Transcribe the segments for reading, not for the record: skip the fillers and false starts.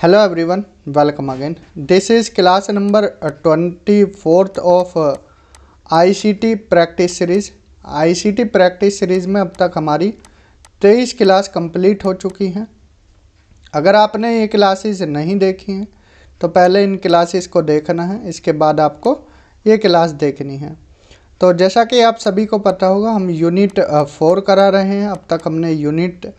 Hello everyone, welcome again. This is class number 24th of ICT practice series. ICT practice series में अब तक हमारी 23 class complete हो चुकी हैं। अगर आपने ये क्लासेस नहीं देखी हैं तो पहले इन क्लासेस को देखना है, इसके बाद आपको ये क्लास देखनी है। तो जैसा कि आप सभी को पता होगा, हम यूनिट 4 करा रहे हैं। अब तक हमने यूनिट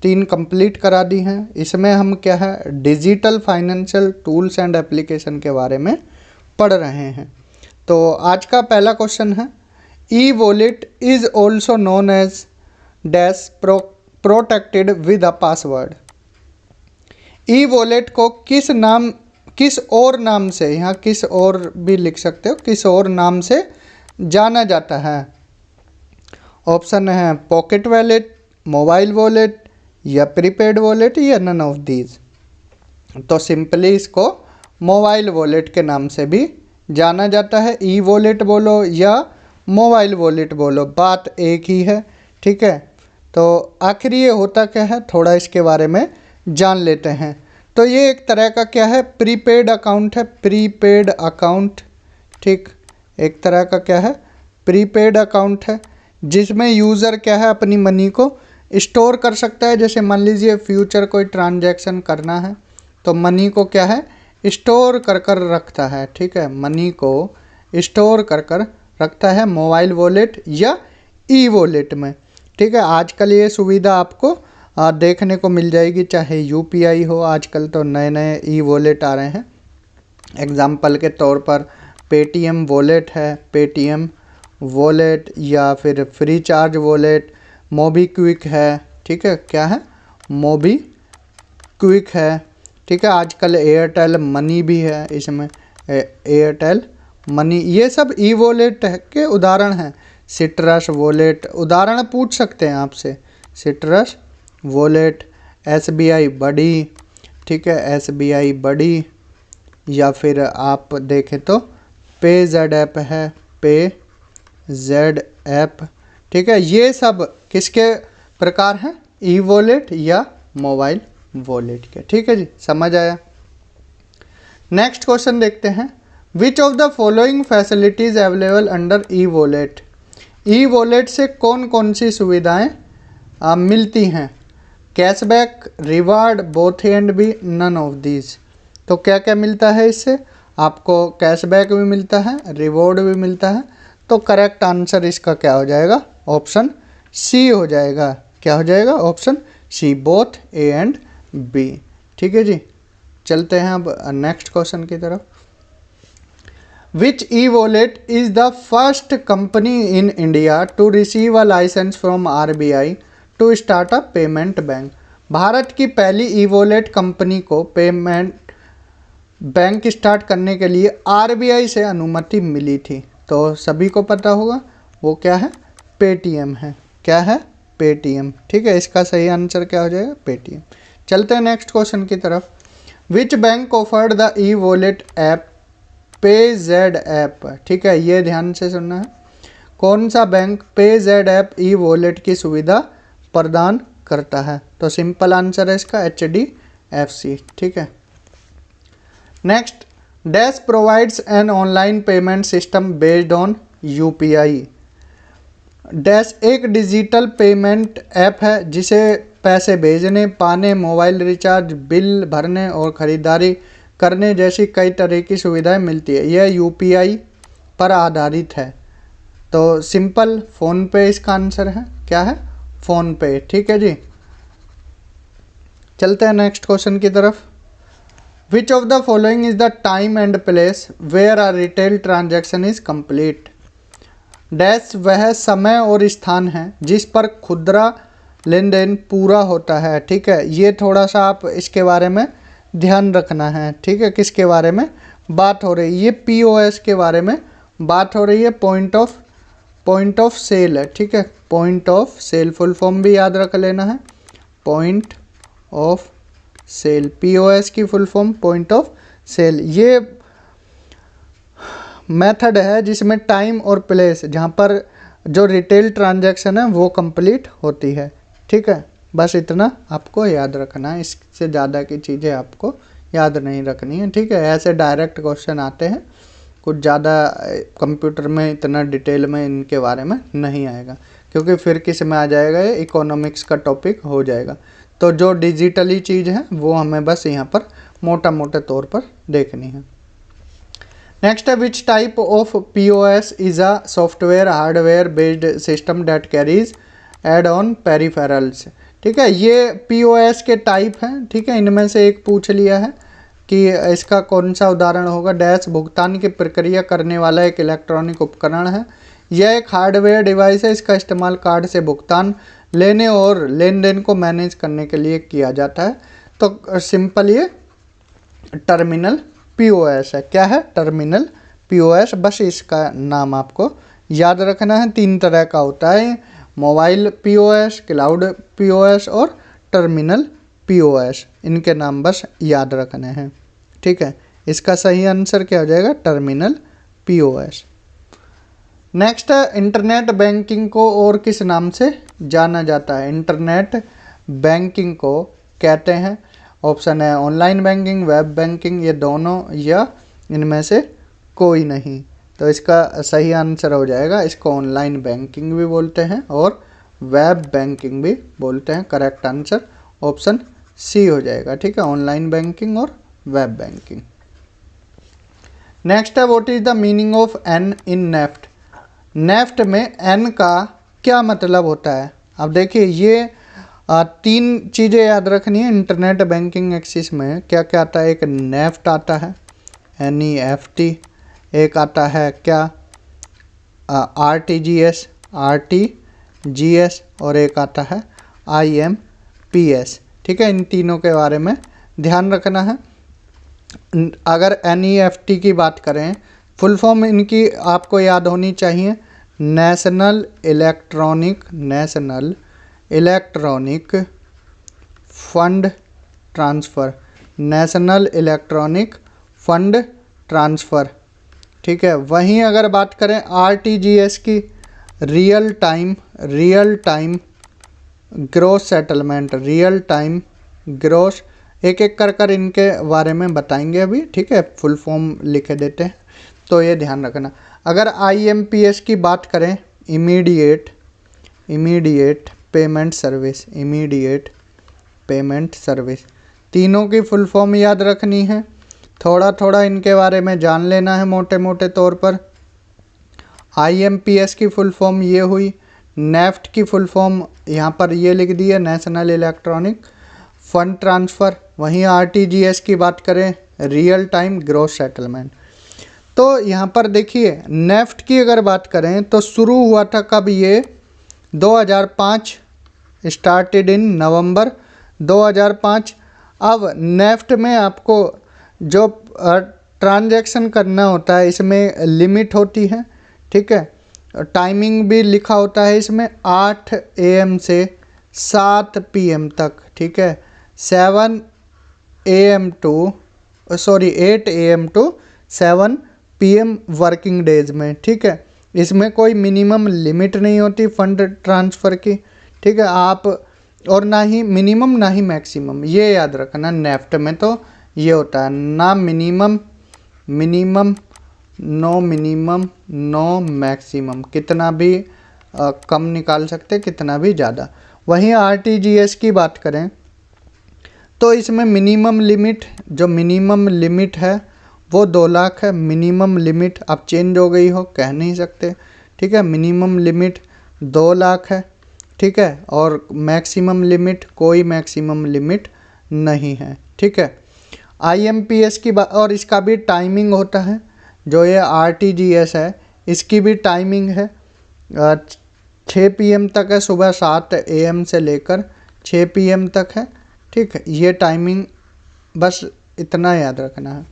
3 कंप्लीट करा दी हैं। इसमें हम क्या है, digital financial tools and application के बारे में पढ़ रहे हैं। तो आज का पहला क्वेश्चन है, e wallet is also known as dash protected with a password. E wallet को किस और नाम से, यहाँ किस और भी लिख सकते हो, किस और नाम से जाना जाता है। ऑप्शन है पॉकेट वॉलेट, मोबाइल वॉलेट या प्रीपेड वॉलेट या नन ऑफ दीज। तो सिंपली इसको मोबाइल वॉलेट के नाम से भी जाना जाता है। ई वॉलेट बोलो या मोबाइल वॉलेट बोलो, बात एक ही है। ठीक है, तो आखिर ये होता क्या है, थोड़ा इसके बारे में जान लेते हैं। तो ये एक तरह का क्या है, प्रीपेड अकाउंट है, प्रीपेड अकाउंट। ठीक, एक तरह का क्या है, प्रीपेड अकाउंट है, जिसमें यूज़र क्या है, अपनी मनी को स्टोर कर सकता है। जैसे मान लीजिए फ्यूचर कोई ट्रांजैक्शन करना है तो मनी को क्या है, स्टोर कर कर रखता है। ठीक है, मनी को स्टोर कर कर रखता है मोबाइल वॉलेट या ई वॉलेट में। ठीक है, आजकल ये सुविधा आपको देखने को मिल जाएगी, चाहे यूपीआई हो। आजकल तो नए नए ई वॉलेट आ रहे हैं। एग्जाम्पल के तौर पर पेटीएम वॉलेट है, पेटीएम वॉलेट, या फिर फ्री चार्ज वॉलेट, मोबीक्विक है। ठीक है, क्या है, मोबीक्विक है। ठीक है, आजकल एयरटेल मनी भी है इसमें, एयरटेल मनी। ये सब ई वॉलेट के उदाहरण हैं। सिट्रस वॉलेट, उदाहरण पूछ सकते हैं आपसे, सिट्रस वॉलेट, एसबीआई बड़ी। ठीक है, एसबीआई बड़ी, या फिर आप देखें तो पे जेड ऐप है, पे जेड ऐप। ठीक है, ये सब किसके प्रकार हैं, ई वॉलेट या मोबाइल वॉलेट के। ठीक है जी, समझ आया। नेक्स्ट क्वेश्चन देखते हैं, which of the following facilities available under e wallet. E wallet से कौन कौन सी सुविधाएं मिलती हैं। Cashback, reward, both A and B, none of these. तो क्या क्या मिलता है इससे, आपको कैशबैक भी मिलता है, रिवॉर्ड भी मिलता है। तो करेक्ट आंसर इसका क्या हो जाएगा, ऑप्शन सी हो जाएगा। क्या हो जाएगा, option C, both A and B. ठीक है जी, चलते हैं अब नेक्स्ट क्वेश्चन की तरफ। Which e wallet is the first company in India to receive a licence from RBI to start a payment bank. Bharat की पहली ई वॉलेट कंपनी को पेमेंट बैंक स्टार्ट करने के लिए आरबीआई से अनुमति मिली थी। तो सभी को पता होगा वो क्या है, पेटीएम है। क्या है, पेटीएम। ठीक है, इसका सही आंसर क्या हो जाएगा, पेटीएम। चलते हैं नेक्स्ट क्वेश्चन की तरफ। Which bank offered the e wallet app पे जेड ऐप। ठीक है, ये ध्यान से सुनना है, कौन सा बैंक पे जेड ऐप ई वॉलेट की सुविधा प्रदान करता है। तो सिंपल आंसर है इसका HDFC। ठीक है, next, dash provides an online payment system based on UPI. Dash एक डिजिटल पेमेंट ऐप है जिसे पैसे भेजने, पाने, मोबाइल रिचार्ज, बिल भरने और ख़रीदारी करने जैसी कई तरह की सुविधाएं मिलती है। यह यूपीआई पर आधारित है। तो सिंपल फ़ोन पे इसका आंसर है। क्या है, फ़ोन पे। ठीक है जी, चलते हैं नेक्स्ट क्वेश्चन की तरफ। Which of the following is the time and place where a retail transaction is complete. Dash वह समय और स्थान है जिस पर खुदरा लेन देन पूरा होता है। ठीक है, ये थोड़ा सा आप इसके बारे में ध्यान रखना है। ठीक है, किसके बारे में बात हो रही है, ये POS के बारे में बात हो रही है, पॉइंट ऑफ सेल है। ठीक है, point of sale full form भी याद रख लेना है, पॉइंट ऑफ सेल। POS की full form point of sale. ये मेथड है जिसमें टाइम और प्लेस, जहाँ पर जो रिटेल ट्रांजैक्शन है वो कंप्लीट होती है। ठीक है, बस इतना आपको याद रखना है, इससे ज़्यादा की चीज़ें आपको याद नहीं रखनी है, ठीक है। ऐसे डायरेक्ट क्वेश्चन आते हैं, कुछ ज़्यादा कंप्यूटर में इतना डिटेल में इनके बारे में नहीं आएगा, क्योंकि फिर किस में आ जाएगा, ये इकोनॉमिक्स का टॉपिक हो जाएगा। तो जो डिजिटली चीज़ है वो हमें बस यहाँ पर मोटा मोटे तौर पर देखनी है। नेक्स्ट है, which type of POS is a software hardware based system that carries add on peripherals. ठीक है, ये POS के टाइप हैं, ठीक है। इनमें से एक पूछ लिया है कि इसका कौन सा उदाहरण होगा। डैश भुगतान की प्रक्रिया करने वाला एक इलेक्ट्रॉनिक उपकरण है। यह एक हार्डवेयर डिवाइस है, इसका इस्तेमाल कार्ड से भुगतान लेने और लेन देन को मैनेज करने के लिए किया जाता है। तो सिंपल ये टर्मिनल POS है। क्या है? Terminal POS। बस इसका नाम आपको याद रखना है। 3 तरह का होता है, मोबाइल POS, क्लाउड POS और टर्मिनल POS। इनके नाम बस याद रखने हैं, ठीक है। इसका सही आंसर क्या हो जाएगा? Terminal POS। नेक्स्ट है, इंटरनेट बैंकिंग को और किस नाम से जाना जाता है? इंटरनेट बैंकिंग को कहते हैं, ऑप्शन है ऑनलाइन बैंकिंग, वेब बैंकिंग, ये दोनों या इनमें से कोई नहीं। तो इसका सही आंसर हो जाएगा, इसको ऑनलाइन बैंकिंग भी बोलते हैं और वेब बैंकिंग भी बोलते हैं। करेक्ट आंसर ऑप्शन सी हो जाएगा, ठीक है, ऑनलाइन बैंकिंग और वेब बैंकिंग। नेक्स्ट है, what is the meaning of N in NEFT? NEFT में एन का क्या मतलब होता है? अब देखिए, ये 3 चीज़ें याद रखनी है। इंटरनेट बैंकिंग एक्सिस में क्या क्या आता है? एक नेफ्ट आता है, NEFT। एक आता है क्या? RTGS और एक आता है IMPS, ठीक है। इन तीनों के बारे में ध्यान रखना है। अगर NEFT की बात करें, फुल फॉर्म इनकी आपको याद होनी चाहिए, national electronic fund transfer. National electronic fund transfer, ठीक है। वहीं अगर बात करें RTGS की, real time gross settlement, real time gross. एक एक कर इनके बारे में बताएंगे अभी, ठीक है। फुल फॉर्म लिखे देते हैं, तो ये ध्यान रखना। अगर IMPS की बात करें, इमीडिएट पेमेंट सर्विस। तीनों की फुल फॉर्म याद रखनी है, थोड़ा थोड़ा इनके बारे में जान लेना है मोटे मोटे तौर पर। IMPS की फुल फॉर्म ये हुई, नेफ्ट की फुल फॉर्म यहाँ पर ये लिख दी है, नेशनल इलेक्ट्रॉनिक फंड ट्रांसफ़र। वहीं RTGS की बात करें, रियल टाइम ग्रॉस सेटलमेंट। तो यहाँ पर देखिए, नेफ्ट की अगर बात करें तो शुरू हुआ था कब? ये 2005, स्टार्टेड इन नवंबर 2005। अब नेफ्ट में आपको जो ट्रांजैक्शन करना होता है, इसमें लिमिट होती है, ठीक है। टाइमिंग भी लिखा होता है इसमें, 8 AM से 7 PM तक, ठीक है। 8 AM to 7 PM working days में, ठीक है। इसमें कोई मिनिमम लिमिट नहीं होती फंड ट्रांसफ़र की, ठीक है। आप और ना ही मिनिमम ना ही मैक्सिमम, ये याद रखना। नेफ्ट में तो ये होता है, ना मिनिमम नो मैक्सिमम, कितना भी कम निकाल सकते, कितना भी ज़्यादा। वहीं RTGS की बात करें तो इसमें मिनिमम लिमिट है वो 2 लाख है। मिनिमम लिमिट अब चेंज हो गई हो, कह नहीं सकते, ठीक है। मिनिमम लिमिट 2 लाख है, ठीक है। और मैक्सिमम लिमिट, कोई मैक्सिमम लिमिट नहीं है, ठीक है। IMPS की बात, और इसका भी टाइमिंग होता है। जो ये RTGS है, इसकी भी टाइमिंग है, 6 PM तक है, सुबह 7 AM से लेकर 6 PM तक है, ठीक है। ये टाइमिंग बस इतना याद रखना है।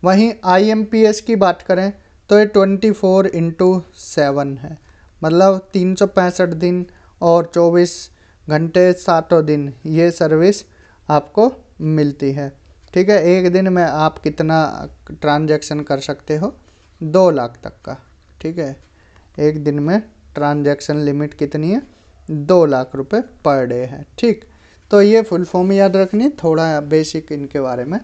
वहीं IMPS की बात करें तो ये 24/7 है, मतलब 365 दिन और 24 घंटे 7 दिन ये सर्विस आपको मिलती है, ठीक है। एक दिन में आप कितना ट्रांजैक्शन कर सकते हो? 2 लाख तक का, ठीक है। एक दिन में ट्रांजैक्शन लिमिट कितनी है? 2 लाख रुपए पर डे है। ठीक, तो ये फुल फॉर्म याद रखनी, थोड़ा बेसिक इनके बारे में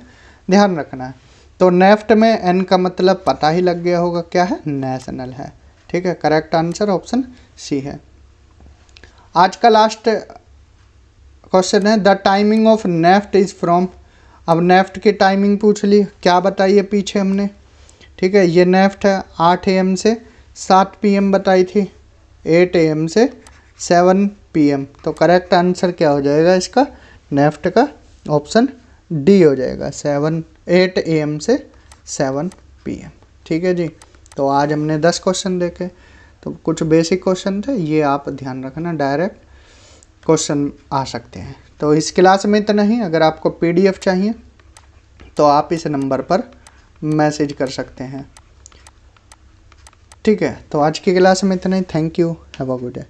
ध्यान रखना है। तो नेफ्ट में एन का मतलब पता ही लग गया होगा, क्या है, नेशनल है। ठीक है, करेक्ट आंसर ऑप्शन सी है। आज का लास्ट क्वेश्चन है, the timing of NEFT is from. अब नेफ्ट की टाइमिंग पूछ ली, क्या बताइए पीछे हमने। ठीक है, ये नेफ्ट है 8 AM से 7 PM बताई थी, 8 AM से 7 PM। तो करेक्ट आंसर क्या हो जाएगा इसका, नेफ्ट का ऑप्शन डी हो जाएगा, 8 AM से 7 PM। ठीक है जी, तो आज हमने 10 क्वेश्चन देखे, तो कुछ बेसिक क्वेश्चन थे, ये आप ध्यान रखना, डायरेक्ट क्वेश्चन आ सकते हैं। तो इस क्लास में इतना ही। अगर आपको PDF चाहिए तो आप इस नंबर पर मैसेज कर सकते हैं। ठीक है, तो आज की क्लास में इतना ही। Thank you, have a good day.